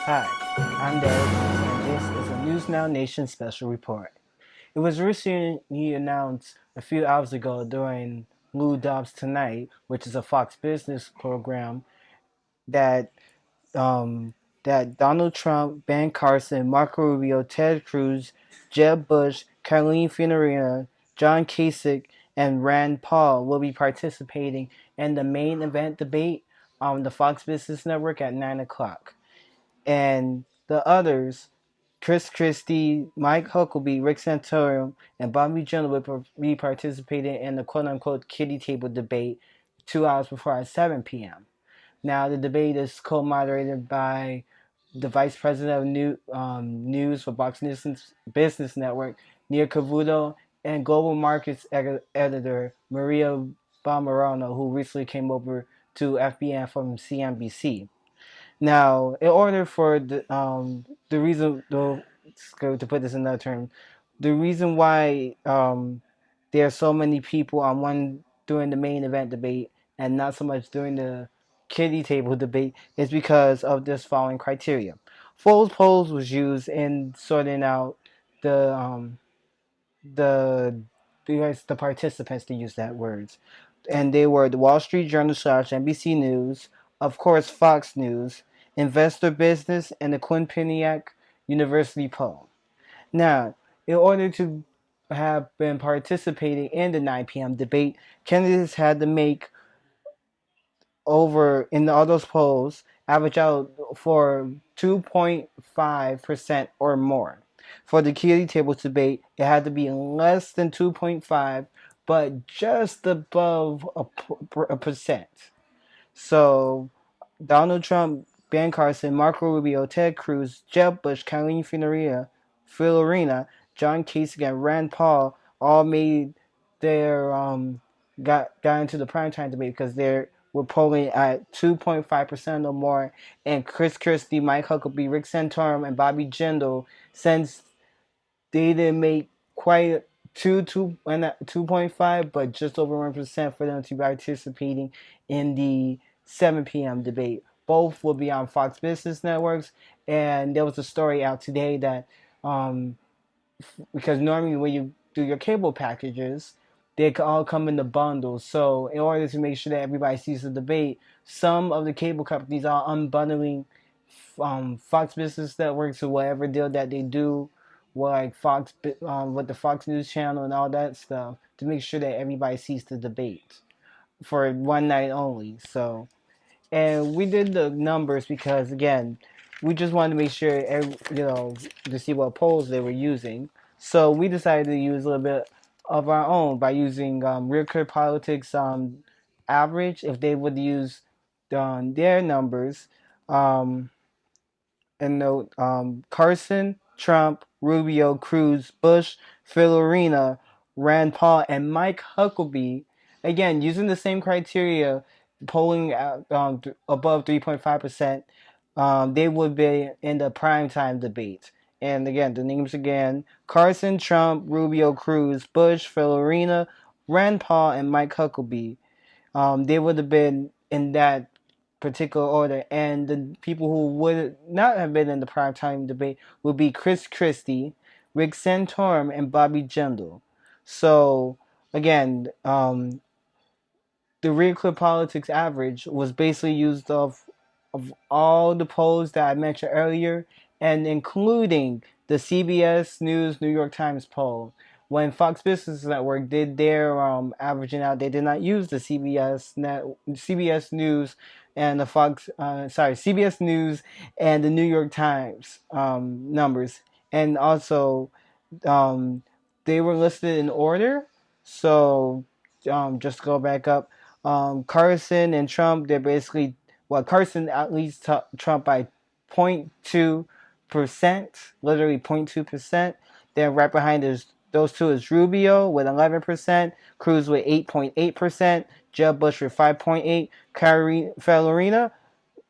Hi, I'm Derek, and this is a News Now Nation special report. It was recently announced a few hours ago during Lou Dobbs Tonight, which is a Fox Business program, that um, that Donald Trump, Ben Carson, Marco Rubio, Ted Cruz, Jeb Bush, Caroline Fiorina, John Kasich, and Rand Paul will be participating in the main event debate on the Fox Business Network at 9 o'clock. And the others, Chris Christie, Mike Huckabee, Rick Santorum, and Bobby Jindal will be participating in the quote-unquote kiddie table debate 2 hours before at 7 p.m. Now, the debate is co-moderated by the Vice President of News for Fox News Business Network, Nia Cavuto, and Global Markets Editor Maria Bamarano, who recently came over to FBN from CNBC. Now, in order for the reason to put this in another term, the reason why there are so many people on one during the main event debate and not so much during the kiddie table debate is because of this following criteria. Foles polls was used in sorting out the the the participants to use that words, and they were the Wall Street Journal / NBC News, of course Fox News, Investor Business, and the Quinnipiac University poll. Now, in order to have been participating in the 9 p.m. debate, candidates had to make over in all those polls average out for 2.5% or more. For the kiddie table debate, it had to be less than 2.5, but just above a percent. So Donald Trump, Ben Carson, Marco Rubio, Ted Cruz, Jeb Bush, Caroline Fiorina, John Kasich, and Rand Paul all made their got into the primetime debate because they were polling at 2.5% or more, and Chris Christie, Mike Huckabee, Rick Santorum, and Bobby Jindal, since they didn't make quite 2.5, but just over 1% for them to be participating in the 7 p.m. debate. Both will be on Fox Business Networks, and there was a story out today that um, because normally when you do your cable packages, they all come in the bundles. So in order to make sure that everybody sees the debate, some of the cable companies are unbundling Fox Business Networks or whatever deal that they do, like with the Fox News Channel and all that stuff, to make sure that everybody sees the debate for one night only. So, and we did the numbers because again, we just wanted to make sure, to see what polls they were using. So we decided to use a little bit of our own by using Real Clear Politics average. If they would use their numbers, um, and note Carson, Trump, Rubio, Cruz, Bush, Fiorina, Rand Paul, and Mike Huckabee, again, using the same criteria, polling at, above 3.5%, they would be in the primetime debate. And again, the names again Carson, Trump, Rubio, Cruz, Bush, Fiorina, Rand Paul, and Mike Huckabee. They would have been in that particular order, and the people who would not have been in the primetime debate would be Chris Christie, Rick Santorum, and Bobby Jindal. So again, the Real Clear Politics average was basically used of all the polls that I mentioned earlier, and including the CBS News New York Times poll. When Fox Business Network did their averaging out, they did not use the CBS News and the CBS News and the New York Times numbers, and also um, they were listed in order. So just go back up. Carson and Trump, they're basically, well, Carson at least Trump by 0.2%, literally 0.2%. Then right behind those two is Rubio with 11%, Cruz with 8.8%, Jeb Bush with 5.8%, Kyrie Fiorina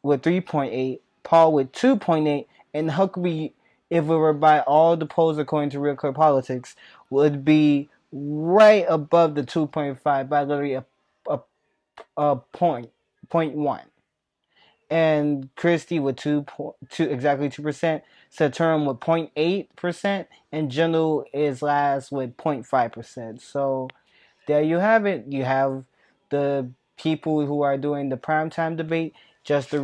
with 3.8%, Paul with 2.8%, and Huckabee, if it were by all the polls according to Real Clear Politics, would be right above the 2.5 by literally a point one. and Christie with exactly 2%, Saturn with 0.8%, and General is last with 0.5%. So there you have it. You have the people who are doing the primetime debate. Just to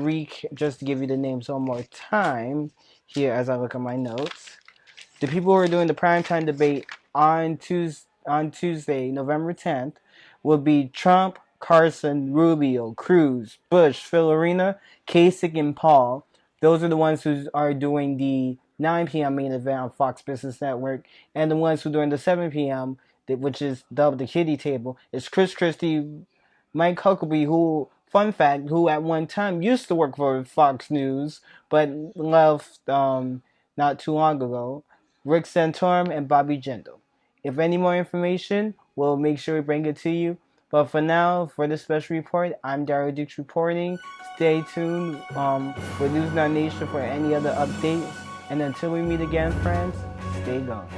give you the names one more time here as I look at my notes. The people who are doing the primetime debate on Tuesday, November 10th, will be Trump, Carson, Rubio, Cruz, Bush, Filarina, Kasich, and Paul. Those are the ones who are doing the 9 p.m. main event on Fox Business Network, and the ones who are doing the 7 p.m., which is dubbed the Kitty Table, is Chris Christie, Mike Huckabee, who, fun fact, who at one time used to work for Fox News, but left not too long ago, Rick Santorum, and Bobby Jindal. If any more information, we'll make sure we bring it to you. But for now, for this special report, I'm Daryl Dix reporting. Stay tuned with News Not Nation for any other updates. And until we meet again, friends, stay gone.